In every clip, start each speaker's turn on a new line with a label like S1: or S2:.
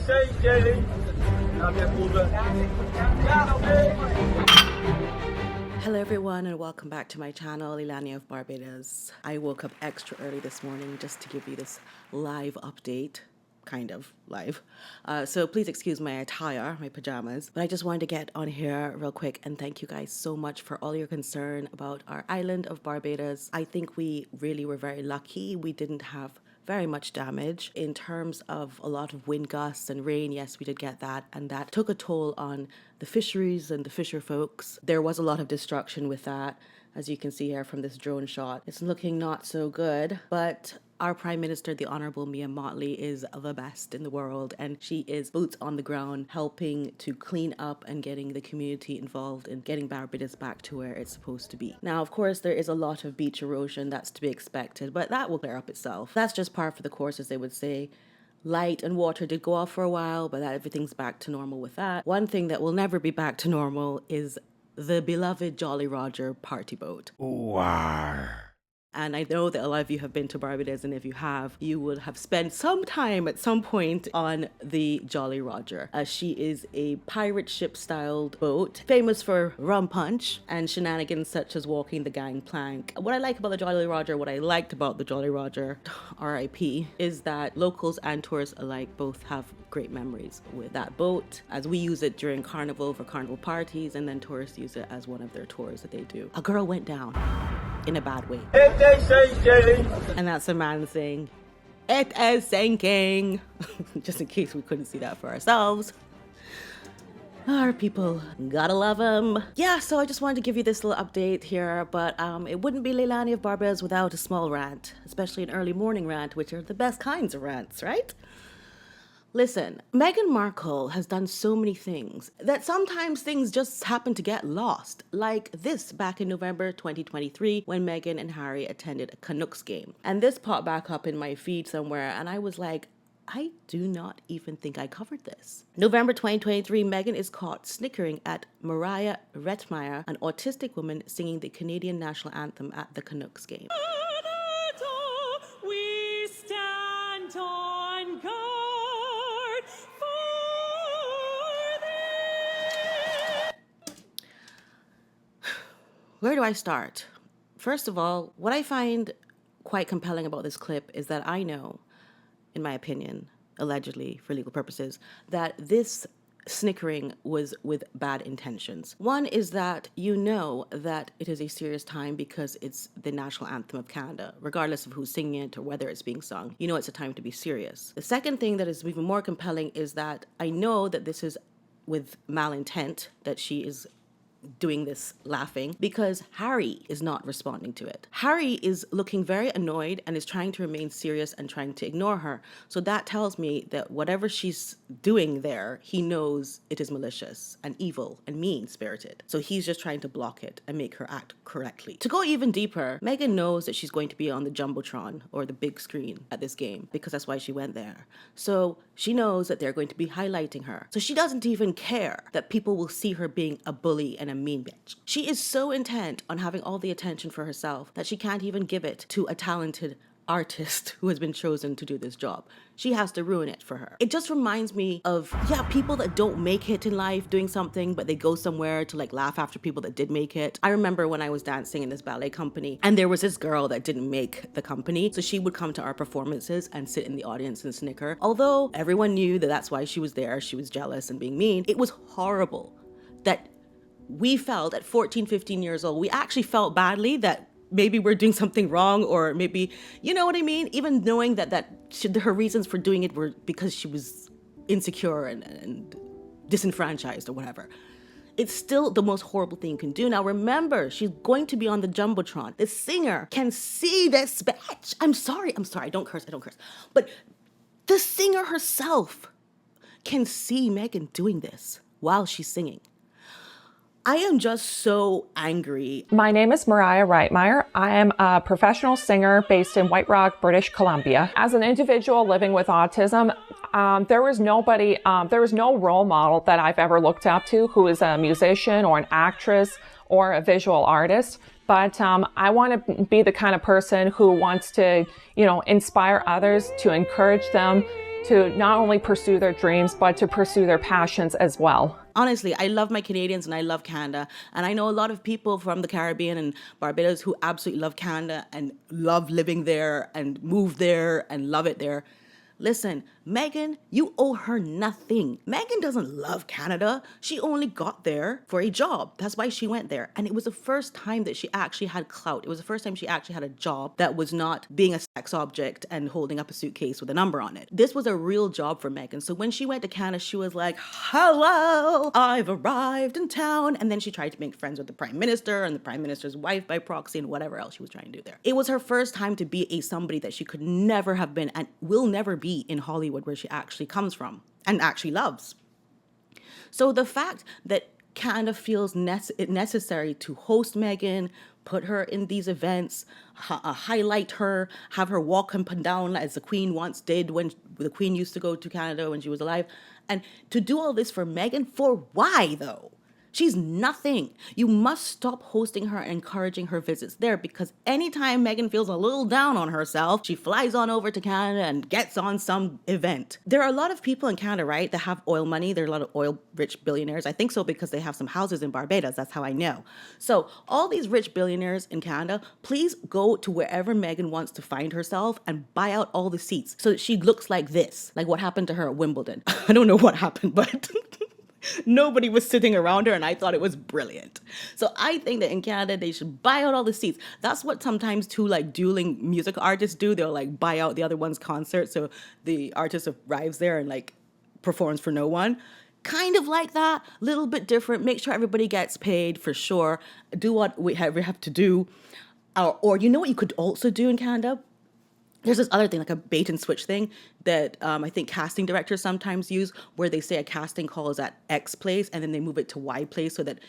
S1: Hello everyone and welcome back to my channel, Leilani of Barbados. I woke up extra early this morning just to give you this live update. Kind of live. So please excuse my attire, my pajamas. But I just wanted to get on here real quick and thank you guys so much for all your concern about our island of Barbados. I think we really were very lucky. We didn't have very much damage in terms of a lot of wind gusts and rain. Yes, we did get that, and that took a toll on the fisheries and the fisher folks. There was a lot of destruction with that, as you can see here from this drone shot. It's looking not so good, but our Prime Minister, the Honourable Meghan Markle, is the best in the world, and she is boots on the ground helping to clean up and getting the community involved in getting Barbados back to where it's supposed to be. Now, of course, there is a lot of beach erosion that's to be expected, but that will clear up itself. That's just par for the course, as they would say. Light and water did go off for a while, but everything's back to normal with that. One thing that will never be back to normal is the beloved Jolly Roger party boat.
S2: Wow.
S1: And I know that a lot of you have been to Barbados, and if you have, you would have spent some time at some point on the Jolly Roger. She is a pirate ship styled boat, famous for rum punch and shenanigans such as walking the gangplank. What I like about the Jolly Roger, what I liked about the Jolly Roger, RIP, is that locals and tourists alike both have great memories with that boat, as we use it during carnival for carnival parties, and then tourists use it as one of their tours that they do. A girl went down in a bad way. And that's a man saying, "It is sinking." Just in case we couldn't see that for ourselves. Our people, gotta love them. Yeah, so I just wanted to give you this little update here, but it wouldn't be Leilani of Barbados without a small rant, especially an early morning rant, which are the best kinds of rants, right? Listen, Meghan Markle has done so many things that sometimes things just happen to get lost. Like this back in November 2023 when Meghan and Harry attended a Canucks game. And this popped back up in my feed somewhere and I was like, I do not even think I covered this. November 2023, Meghan is caught snickering at Mariah Retmeyer, an autistic woman singing the Canadian national anthem at the Canucks game.
S3: We stand on guard.
S1: Where do I start? First of all, what I find quite compelling about this clip is that I know, in my opinion, allegedly for legal purposes, that this snickering was with bad intentions. One is that you know that it is a serious time because it's the national anthem of Canada, regardless of who's singing it or whether it's being sung. You know it's a time to be serious. The second thing that is even more compelling is that I know that this is with malintent, that she is doing this laughing, because Harry is not responding to it. Harry is looking very annoyed and is trying to remain serious and trying to ignore her. So that tells me that whatever she's doing there, he knows it is malicious and evil and mean-spirited. So he's just trying to block it and make her act correctly. To go even deeper, Meghan knows that she's going to be on the Jumbotron or the big screen at this game because that's why she went there. So she knows that they're going to be highlighting her. So she doesn't even care that people will see her being a bully and a mean bitch. She is so intent on having all the attention for herself that she can't even give it to a talented artist who has been chosen to do this job. She has to ruin it for her. It just reminds me of, people that don't make it in life doing something, but they go somewhere to like laugh after people that did make it. I remember when I was dancing in this ballet company and there was this girl that didn't make the company. So she would come to our performances and sit in the audience and snicker. Although everyone knew that that's why she was there, she was jealous and being mean. It was horrible that we felt at 14, 15 years old, we actually felt badly that maybe we're doing something wrong, or maybe, you know what I mean? Even knowing that her reasons for doing it were because she was insecure and disenfranchised or whatever. It's still the most horrible thing you can do. Now remember, she's going to be on the Jumbotron. The singer can see this bitch. I'm sorry, I don't curse. But the singer herself can see Meghan doing this while she's singing. I am just so angry.
S4: My name is Mariah Retmeyer. I am a professional singer based in White Rock, British Columbia. As an individual living with autism, there was no role model that I've ever looked up to who is a musician or an actress or a visual artist. But I want to be the kind of person who wants to, inspire others, to encourage them, to not only pursue their dreams, but to pursue their passions as well.
S1: Honestly, I love my Canadians and I love Canada. And I know a lot of people from the Caribbean and Barbados who absolutely love Canada and love living there and move there and love it there. Listen, Meghan, you owe her nothing. Meghan doesn't love Canada. She only got there for a job. That's why she went there. And it was the first time that she actually had clout. It was the first time she actually had a job that was not being a sex object and holding up a suitcase with a number on it. This was a real job for Meghan. So when she went to Canada, she was like, hello, I've arrived in town. And then she tried to make friends with the Prime Minister and the Prime Minister's wife by proxy and whatever else she was trying to do there. It was her first time to be a somebody that she could never have been and will never be in Hollywood, where she actually comes from and actually loves. So the fact that Canada feels it necessary to host Meghan, put her in these events, highlight her, have her walk up and down as the Queen once did when the Queen used to go to Canada when she was alive, and to do all this for Meghan, for why though? She's nothing. You must stop hosting her and encouraging her visits there, because anytime Meghan feels a little down on herself, she flies on over to Canada and gets on some event. There are a lot of people in Canada, right, that have oil money. There are a lot of oil-rich billionaires. I think so because they have some houses in Barbados. That's how I know. So all these rich billionaires in Canada, please go to wherever Meghan wants to find herself and buy out all the seats so that she looks like this, like what happened to her at Wimbledon. I don't know what happened, but... nobody was sitting around her, and I thought it was brilliant. So I think that in Canada, they should buy out all the seats. That's what sometimes two like dueling music artists do. They'll like buy out the other one's concert, so the artist arrives there and like performs for no one. Kind of like that, a little bit different. Make sure everybody gets paid for sure. Do what we have to do. Or you know what you could also do in Canada? There's this other thing, like a bait and switch thing that I think casting directors sometimes use, where they say a casting call is at X place and then they move it to Y place so that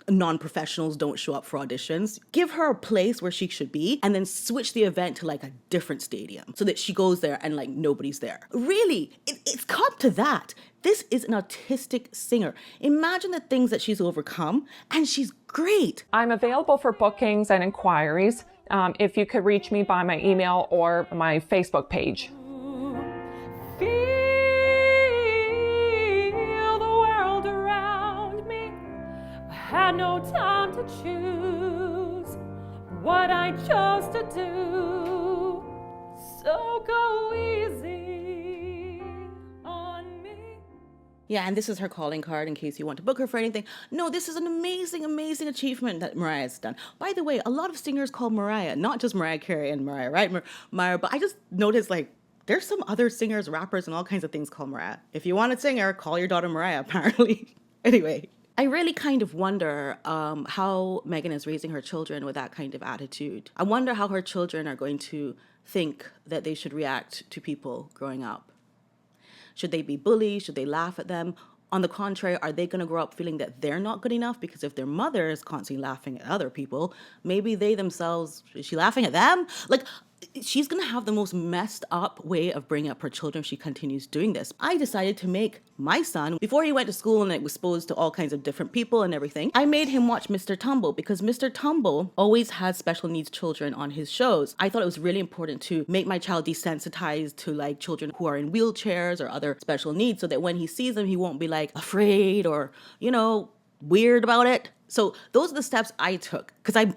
S1: non-professionals don't show up for auditions. Give her a place where she should be and then switch the event to like a different stadium so that she goes there and like nobody's there. Really, it's come to that. This is an autistic singer. Imagine the things that she's overcome, and she's great.
S4: I'm available for bookings and inquiries. If you could reach me by my email or my Facebook page.
S3: Feel the world around me. I had no time to choose what I chose to do. So go easy on me.
S1: Yeah, and this is her calling card in case you want to book her for anything. No, this is an amazing, amazing achievement that Mariah's done. By the way, a lot of singers call Mariah, not just Mariah Carey and Mariah, right? Mariah, but I just noticed like there's some other singers, rappers, and all kinds of things called Mariah. If you want a singer, call your daughter Mariah, apparently. Anyway, I really kind of wonder how Meghan is raising her children with that kind of attitude. I wonder how her children are going to think that they should react to people growing up. Should they be bullied? Should they laugh at them? On the contrary, are they going to grow up feeling that they're not good enough? Because if their mother is constantly laughing at other people, maybe they themselves, is she laughing at them? Like, she's going to have the most messed up way of bringing up her children if she continues doing this. I decided to make my son, before he went to school and was exposed to all kinds of different people and everything, I made him watch Mr. Tumble, because Mr. Tumble always has special needs children on his shows. I thought it was really important to make my child desensitized to like children who are in wheelchairs or other special needs, so that when he sees them, he won't be like afraid or, you know, weird about it. So those are the steps I took, because I'm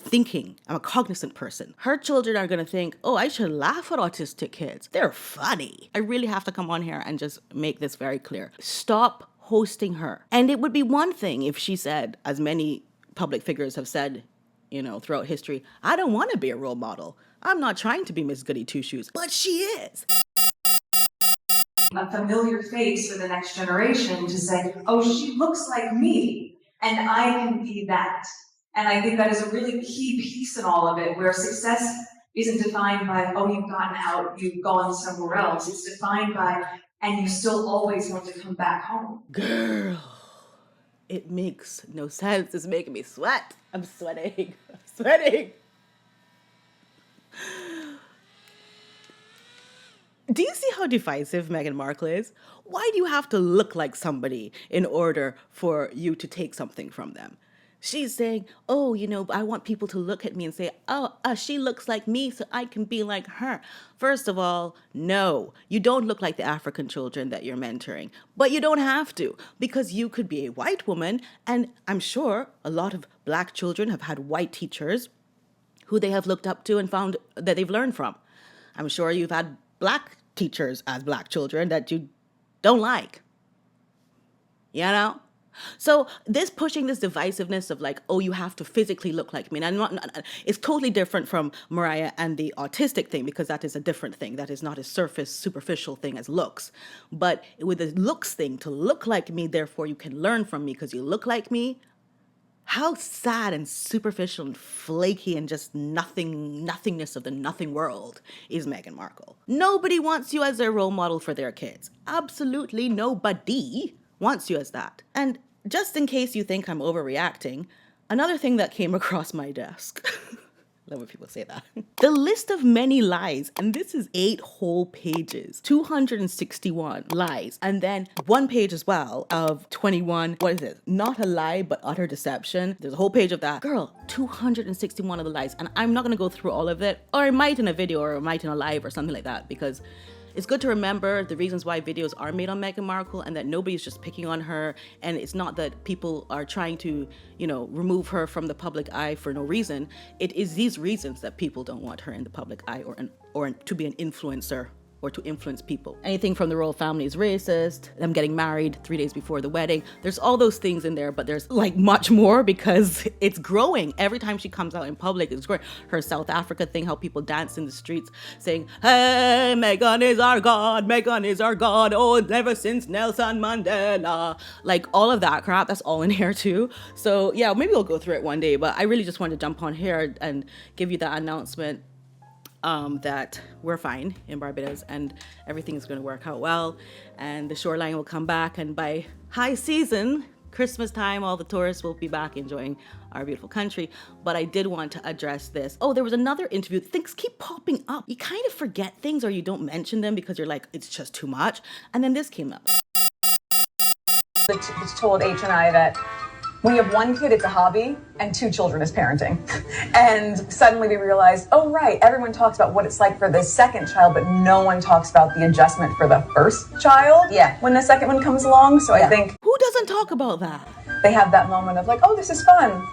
S1: a cognizant person. Her children are going to think, oh, I should laugh at autistic kids. They're funny. I really have to come on here and just make this very clear. Stop hosting her. And it would be one thing if she said, as many public figures have said, you know, throughout history, I don't want to be a role model. I'm not trying to be Miss Goody Two-Shoes. But she is.
S2: A familiar face for the next generation to say, oh, she looks like me, and I can be that. And I think that is a really key piece in all of it, where success isn't defined by, oh, you've gotten out, you've gone somewhere else. It's defined by, and you still always want to come back home.
S1: Girl, it makes no sense. It's making me sweat. I'm sweating. I'm sweating. Do you see how divisive Meghan Markle is? Why do you have to look like somebody in order for you to take something from them? She's saying, oh, I want people to look at me and say, oh, she looks like me, so I can be like her. First of all, no, you don't look like the African children that you're mentoring. But you don't have to, because you could be a white woman. And I'm sure a lot of black children have had white teachers who they have looked up to and found that they've learned from. I'm sure you've had black teachers as black children that you don't like. So this pushing this divisiveness of like, oh, you have to physically look like me. And it's totally different from Mariah and the autistic thing, because that is a different thing. That is not a superficial thing as looks. But with the looks thing, to look like me, therefore you can learn from me because you look like me. How sad and superficial and flaky and just nothingness of the nothing world is Meghan Markle. Nobody wants you as their role model for their kids. Absolutely nobody wants you as that. And just in case you think I'm overreacting, another thing that came across my desk. Love when people say that. The list of many lies, and this is 8 whole pages, 261 lies, and then 1 page as well of 21, what is it? Not a lie, but utter deception. There's a whole page of that. Girl, 261 of the lies, and I'm not gonna go through all of it, or I might in a video, or I might in a live, or something like that, because it's good to remember the reasons why videos are made on Meghan Markle and that nobody's just picking on her. And it's not that people are trying to, remove her from the public eye for no reason. It is these reasons that people don't want her in the public eye or to be an influencer or to influence people. Anything from the royal family is racist, them getting married 3 days before the wedding. There's all those things in there, but there's like much more because it's growing. Every time she comes out in public, it's growing. Her South Africa thing, how people dance in the streets saying, hey, Meghan is our God, Meghan is our God, oh, never since Nelson Mandela. Like all of that crap, that's all in here too. So yeah, maybe we'll go through it one day, but I really just wanted to jump on here and give you that announcement that we're fine in Barbados and everything is going to work out well and the shoreline will come back, and by high season, Christmas time, all the tourists will be back enjoying our beautiful country. But I did want to address this. Oh, there was another interview. Things keep popping up. You kind of forget things or you don't mention them because you're like, it's just too much. And then this came up.
S5: It's told H and I that when you have 1 kid, it's a hobby, and 2 children is parenting. And suddenly we realized, oh right, everyone talks about what it's like for the second child, but no one talks about the adjustment for the first child. Yeah. When the second one comes along. So yeah. I think
S1: who doesn't talk about that?
S5: They have that moment of like, oh, this is fun.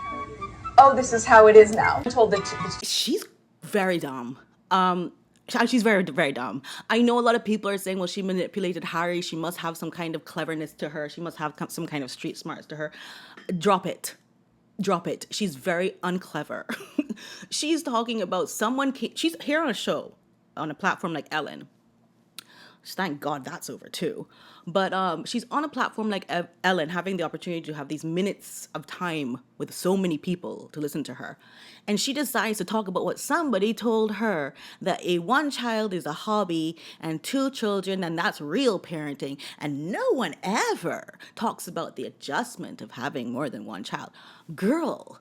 S5: Oh, this is how it is now. I'm told that
S1: she's very dumb. She's very, very dumb. I know a lot of people are saying, well, she manipulated Harry. She must have some kind of cleverness to her. She must have some kind of street smarts to her. Drop it. Drop it. She's very unclever. She's talking about she's here on a show, on a platform like Ellen. Thank God that's over too. But she's on a platform like Ellen, having the opportunity to have these minutes of time with so many people to listen to her. And she decides to talk about what somebody told her, that 1 child is a hobby and 2 children, and that's real parenting. And no one ever talks about the adjustment of having more than 1 child. Girl,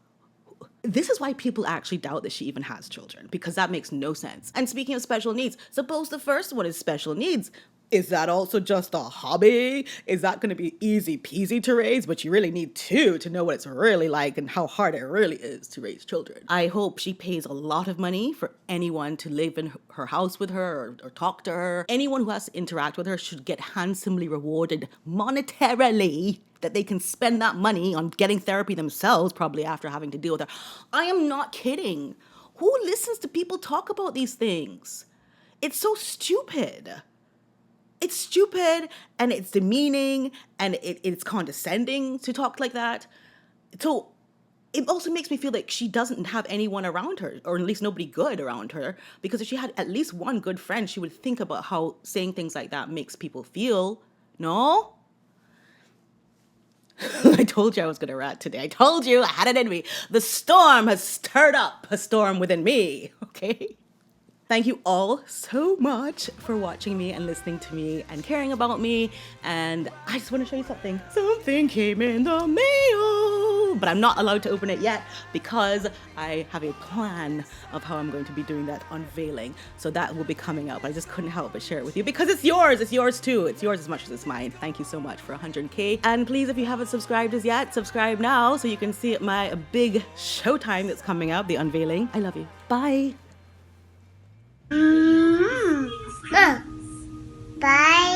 S1: this is why people actually doubt that she even has children, because that makes no sense. And speaking of special needs, suppose the first one is special needs. Is that also just a hobby? Is that going to be easy peasy to raise? But you really need 2 to know what it's really like and how hard it really is to raise children. I hope she pays a lot of money for anyone to live in her house with her or talk to her. Anyone who has to interact with her should get handsomely rewarded monetarily, that they can spend that money on getting therapy themselves, probably after having to deal with her. I am not kidding. Who listens to people talk about these things? It's so stupid. It's stupid and it's demeaning and it's condescending to talk like that. So it also makes me feel like she doesn't have anyone around her, or at least nobody good around her, because if she had at least one good friend, she would think about how saying things like that makes people feel. No? I told you I was going to rant today. I told you I had it in me. The storm has stirred up a storm within me, okay? Thank you all so much for watching me and listening to me and caring about me. And I just want to show you something. Something came in the mail. but I'm not allowed to open it yet because I have a plan of how I'm going to be doing that unveiling. So that will be coming up. I just couldn't help but share it with you because it's yours. It's yours too. It's yours as much as it's mine. Thank you so much for 100K. And please, if you haven't subscribed as yet, subscribe now so you can see my big showtime that's coming up, the unveiling. I love you. Bye.
S6: Bye.